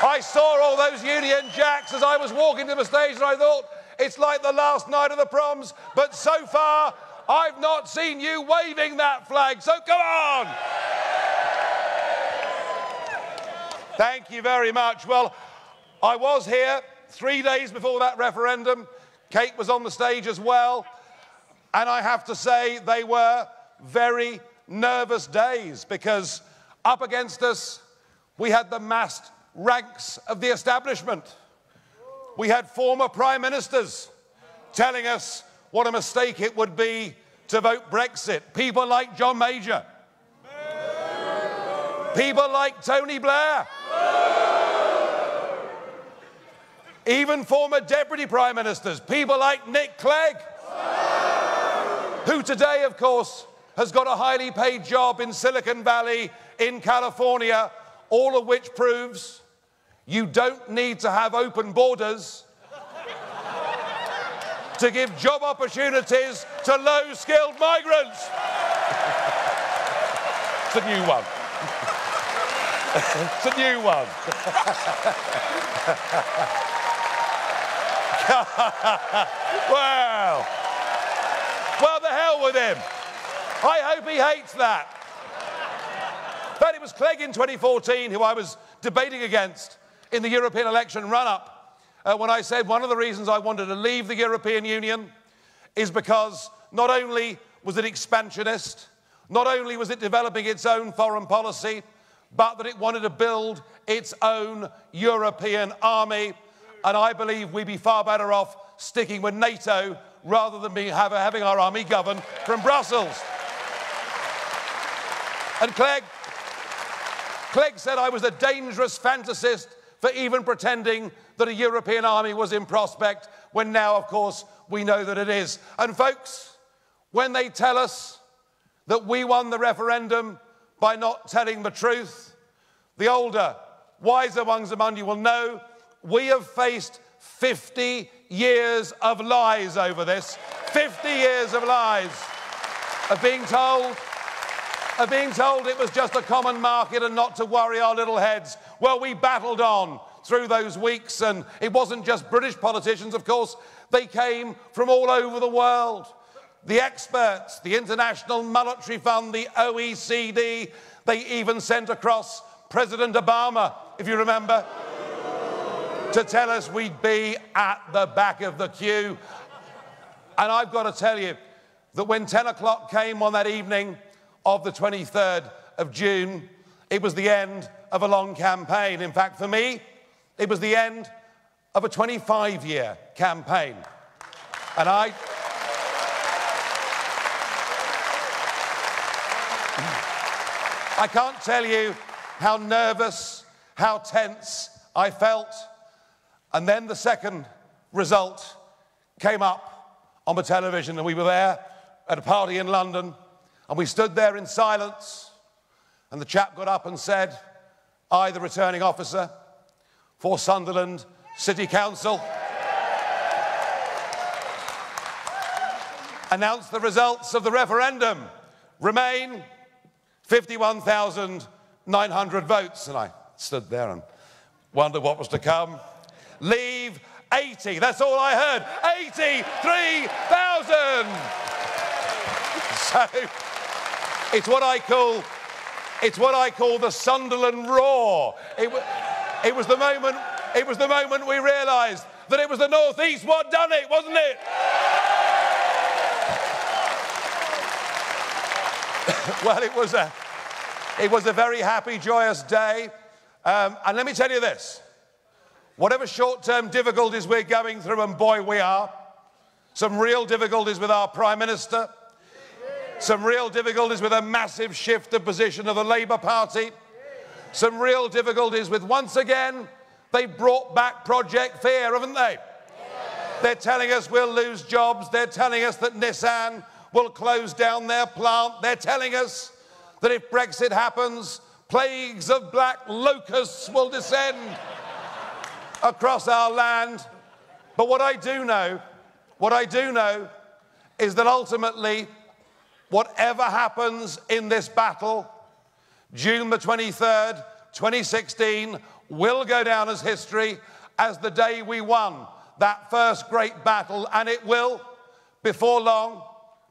I saw all those Union Jacks as I was walking to the stage, and I thought, it's like the last night of the proms, but so far, I've not seen you waving that flag, so come on! Thank you very much. Well, I was here 3 days before that referendum. Kate was on the stage as well. And I have to say, they were very nervous days, because up against us, we had the massed ranks of the establishment. We had former prime ministers telling us what a mistake it would be to vote Brexit. People like John Major. People like Tony Blair. Even former deputy prime ministers. People like Nick Clegg, who today, of course, has got a highly paid job in Silicon Valley in California, all of which proves you don't need to have open borders to give job opportunities to low-skilled migrants. It's a new one. It's a new one. Well, the hell with him. I hope he hates that. But it was Clegg in 2014 who I was debating against in the European election run-up when I said one of the reasons I wanted to leave the European Union is because not only was it expansionist, not only was it developing its own foreign policy, but that it wanted to build its own European army. And I believe we'd be far better off sticking with NATO rather than having our army governed from Brussels. And Clegg said I was a dangerous fantasist for even pretending that a European army was in prospect, when now, of course, we know that it is. And folks, when they tell us that we won the referendum by not telling the truth, the older, wiser ones among you will know we have faced 50 years of lies over this. 50 years of lies. Of being told it was just a common market and not to worry our little heads. Well, we battled on through those weeks, and it wasn't just British politicians, of course. They came from all over the world. The experts, the International Monetary Fund, the OECD, they even sent across President Obama, if you remember, to tell us we'd be at the back of the queue. And I've got to tell you that when 10 o'clock came on that evening of the 23rd of June, it was the end of a long campaign. In fact, for me, it was the end of a 25-year campaign. And I can't tell you how nervous, how tense I felt. And then the second result came up on the television, and we were there at a party in London, and we stood there in silence, and the chap got up and said, I, the returning officer for Sunderland City Council, announced the results of the referendum. Remain 51,900 votes. And I stood there and wondered what was to come. Leave 80. That's all I heard. 83,000. So it's what I call the Sunderland roar. It was the moment we realised that it was the North East what done it, wasn't it? Well, it was a very happy, joyous day. And let me tell you this. Whatever short-term difficulties we're going through, and boy, we are, some real difficulties with our Prime Minister, some real difficulties with a massive shift of position of the Labour Party, some real difficulties with, once again, they brought back Project Fear, haven't they? They're telling us we'll lose jobs. They're telling us that Nissan will close down their plant. They're telling us that if Brexit happens, plagues of black locusts will descend across our land. But what I do know is that ultimately, whatever happens in this battle, June the 23rd, 2016, will go down as history as the day we won that first great battle, and it will, before long,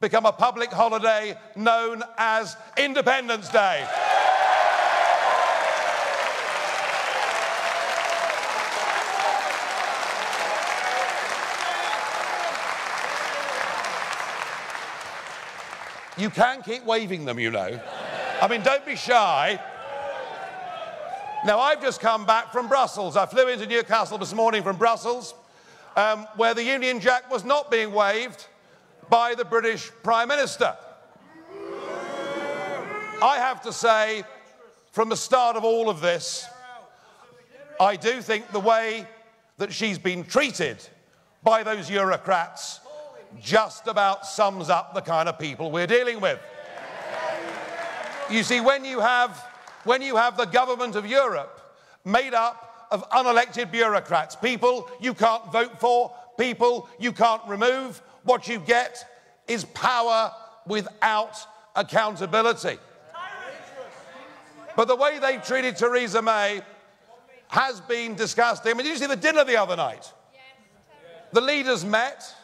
become a public holiday known as Independence Day. You can keep waving them, you know. I mean, don't be shy. Now, I've just come back from Brussels. I flew into Newcastle this morning from Brussels, where the Union Jack was not being waved by the British Prime Minister. I have to say, from the start of all of this, I do think the way that she's been treated by those Eurocrats just about sums up the kind of people we're dealing with. You see, when you have the government of Europe made up of unelected bureaucrats, people you can't vote for, people you can't remove, what you get is power without accountability. But the way they treated Theresa May has been disgusting. I mean, did you see the dinner the other night? The leaders met.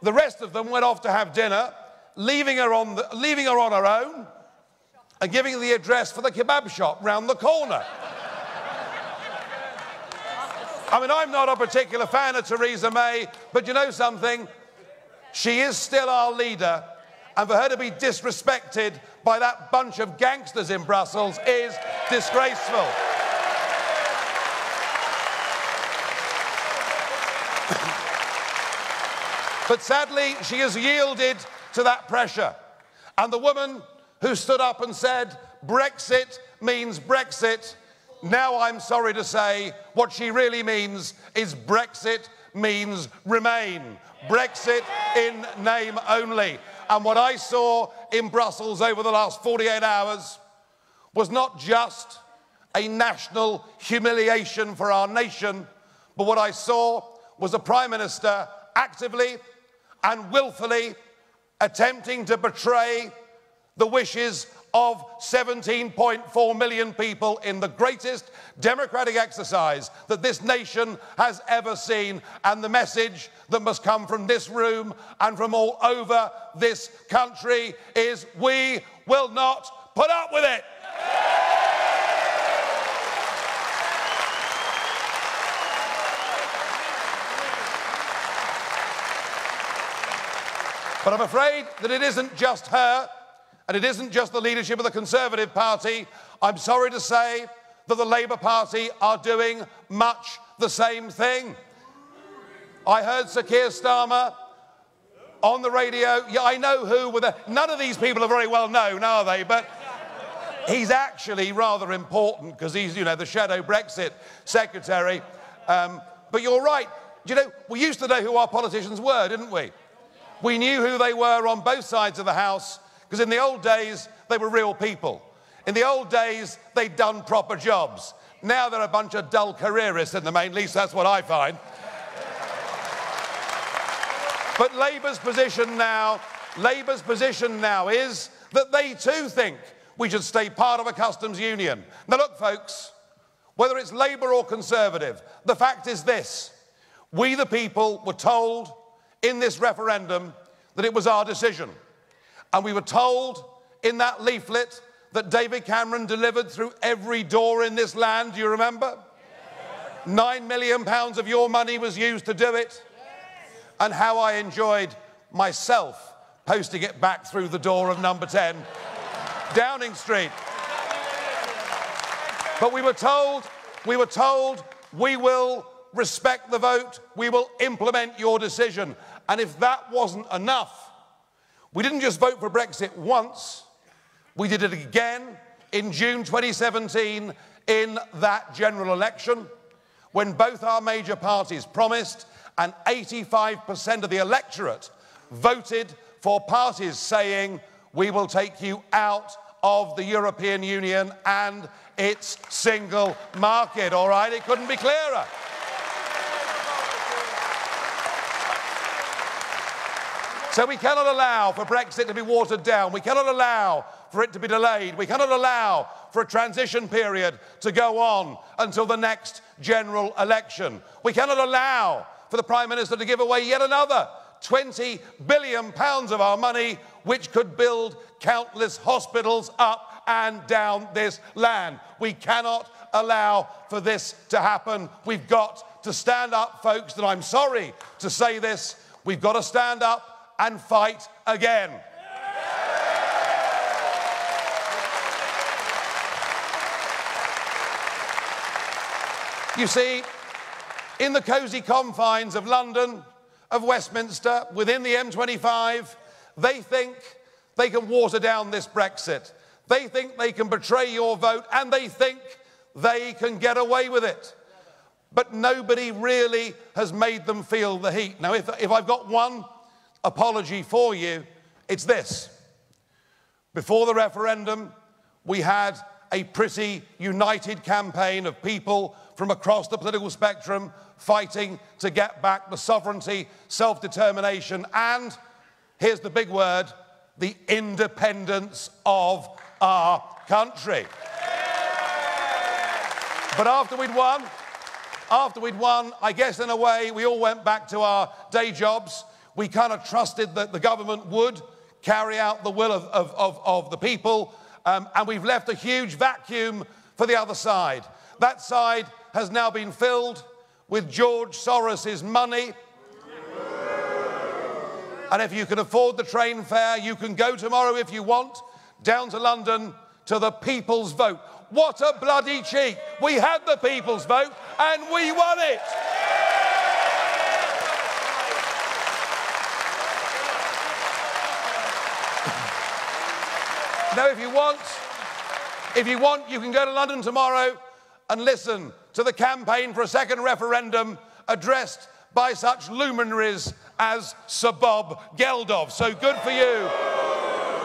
The rest of them went off to have dinner, leaving her on her own and giving her the address for the kebab shop round the corner. I mean, I'm not a particular fan of Theresa May, but you know something? She is still our leader, and for her to be disrespected by that bunch of gangsters in Brussels is disgraceful. But sadly, she has yielded to that pressure. And the woman who stood up and said, Brexit means Brexit, now I'm sorry to say, what she really means is Brexit means Remain. Brexit in name only. And what I saw in Brussels over the last 48 hours was not just a national humiliation for our nation, but what I saw was a Prime Minister actively and willfully attempting to betray the wishes of 17.4 million people in the greatest democratic exercise that this nation has ever seen, and the message that must come from this room and from all over this country is we will not put up with it. But I'm afraid that it isn't just her, and it isn't just the leadership of the Conservative Party. I'm sorry to say that the Labour Party are doing much the same thing. I heard Sir Keir Starmer on the radio. Yeah, I know who. None of these people are very well known, are they? But he's actually rather important because he's, you know, the shadow Brexit secretary. But you're right. You know, we used to know who our politicians were, didn't we? We knew who they were on both sides of the House, because in the old days, they were real people. In the old days, they'd done proper jobs. Now they're a bunch of dull careerists in the main, at least that's what I find. But Labour's position now is that they too think we should stay part of a customs union. Now look, folks, whether it's Labour or Conservative, the fact is this: we the people were told in this referendum that it was our decision. And we were told in that leaflet that David Cameron delivered through every door in this land, do you remember? Yes. £9 million of your money was used to do it. Yes. And how I enjoyed myself posting it back through the door of number 10, Downing Street. But we were told we will respect the vote, we will implement your decision. And if that wasn't enough, we didn't just vote for Brexit once, we did it again in June 2017 in that general election, when both our major parties promised, and 85% of the electorate voted for parties saying, we will take you out of the European Union and its single market, all right? It couldn't be clearer. So we cannot allow for Brexit to be watered down. We cannot allow for it to be delayed. We cannot allow for a transition period to go on until the next general election. We cannot allow for the Prime Minister to give away yet another £20 billion of our money, which could build countless hospitals up and down this land. We cannot allow for this to happen. We've got to stand up, folks, and I'm sorry to say this, we've got to stand up and fight again. You see, in the cosy confines of London, of Westminster, within the M25, they think they can water down this Brexit. They think they can betray your vote, and they think they can get away with it. But nobody really has made them feel the heat. Now, if I've got one apology for you, it's this. Before the referendum, we had a pretty united campaign of people from across the political spectrum fighting to get back the sovereignty, self-determination, and, here's the big word, the independence of our country. But after we'd won, I guess in a way we all went back to our day jobs. We kind of trusted that the government would carry out the will of the people, and we've left a huge vacuum for the other side. That side has now been filled with George Soros's money. And if you can afford the train fare, you can go tomorrow if you want, down to London to the people's vote. What a bloody cheek. We had the people's vote and we won it. Now, if you want, you can go to London tomorrow and listen to the campaign for a second referendum addressed by such luminaries as Sir Bob Geldof. So good for you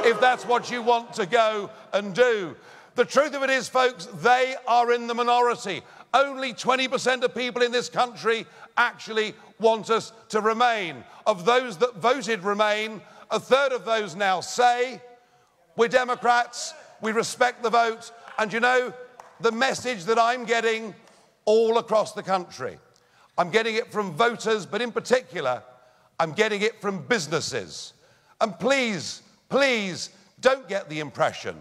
if that's what you want to go and do. The truth of it is, folks, they are in the minority. Only 20% of people in this country actually want us to remain. Of those that voted Remain, a third of those now say, we're Democrats, we respect the vote. And you know, the message that I'm getting all across the country, I'm getting it from voters, but in particular, I'm getting it from businesses. And please, please don't get the impression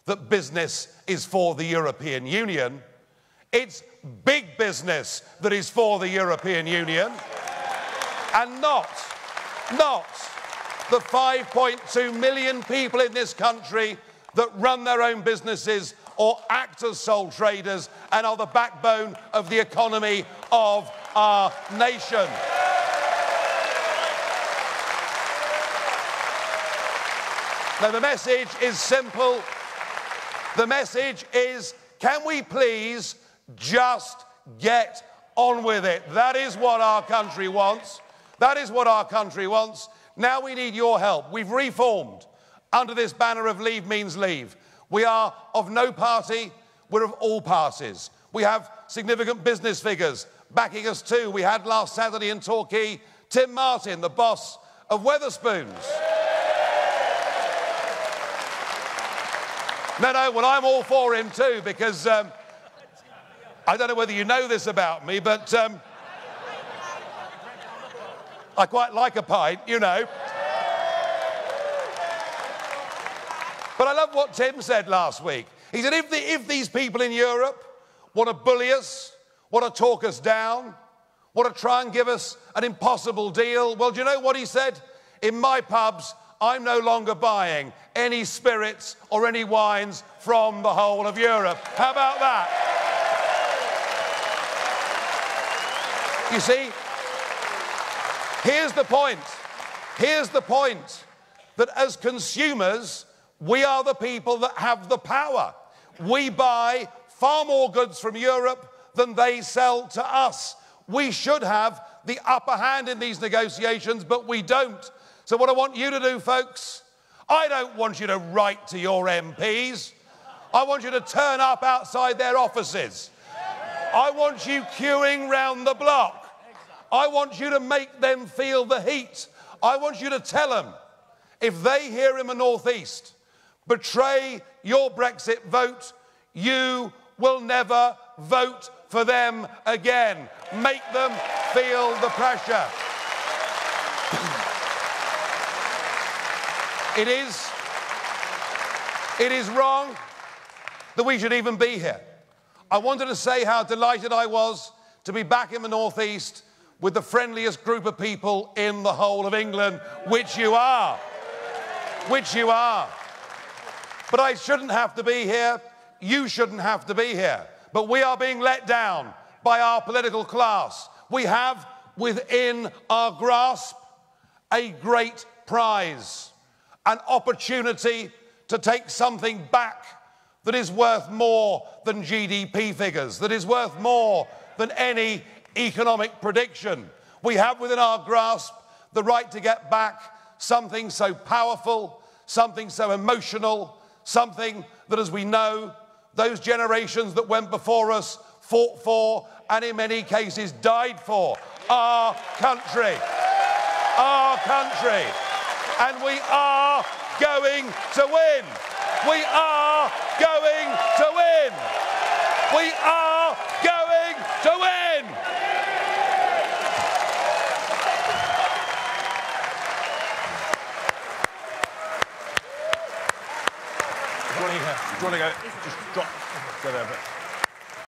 that business is for the European Union. It's big business that is for the European Union, and not the 5.2 million people in this country that run their own businesses or act as sole traders and are the backbone of the economy of our nation. Now, the message is simple. The message is, can we please just get on with it? That is what our country wants. That is what our country wants. Now we need your help. We've reformed under this banner of Leave Means Leave. We are of no party, we're of all parties. We have significant business figures backing us too. We had last Saturday in Torquay, Tim Martin, the boss of Wetherspoons. No, well, I'm all for him too, because I don't know whether you know this about me, but I quite like a pint, you know. But I love what Tim said last week. He said, if these people in Europe want to bully us, want to talk us down, want to try and give us an impossible deal, well, do you know what he said? In my pubs, I'm no longer buying any spirits or any wines from the whole of Europe. How about that? You see, here's the point. Here's the point, that as consumers, we are the people that have the power. We buy far more goods from Europe than they sell to us. We should have the upper hand in these negotiations, but we don't. So what I want you to do, folks, I don't want you to write to your MPs. I want you to turn up outside their offices. I want you queuing round the block. I want you to make them feel the heat. I want you to tell them, if they here in the North East betray your Brexit vote, you will never vote for them again. Make them feel the pressure. It is wrong that we should even be here. I wanted to say how delighted I was to be back in the North East with the friendliest group of people in the whole of England, which you are. Which you are. But I shouldn't have to be here. You shouldn't have to be here. But we are being let down by our political class. We have within our grasp a great prize, an opportunity to take something back that is worth more than GDP figures, that is worth more than any economic prediction. We have within our grasp the right to get back something so powerful, something so emotional, something that, as we know, those generations that went before us fought for and in many cases died for. Our country. Our country. And we are going to win. We are going to win. We are going to win. Do you want to go? Just drop. Go there a bit.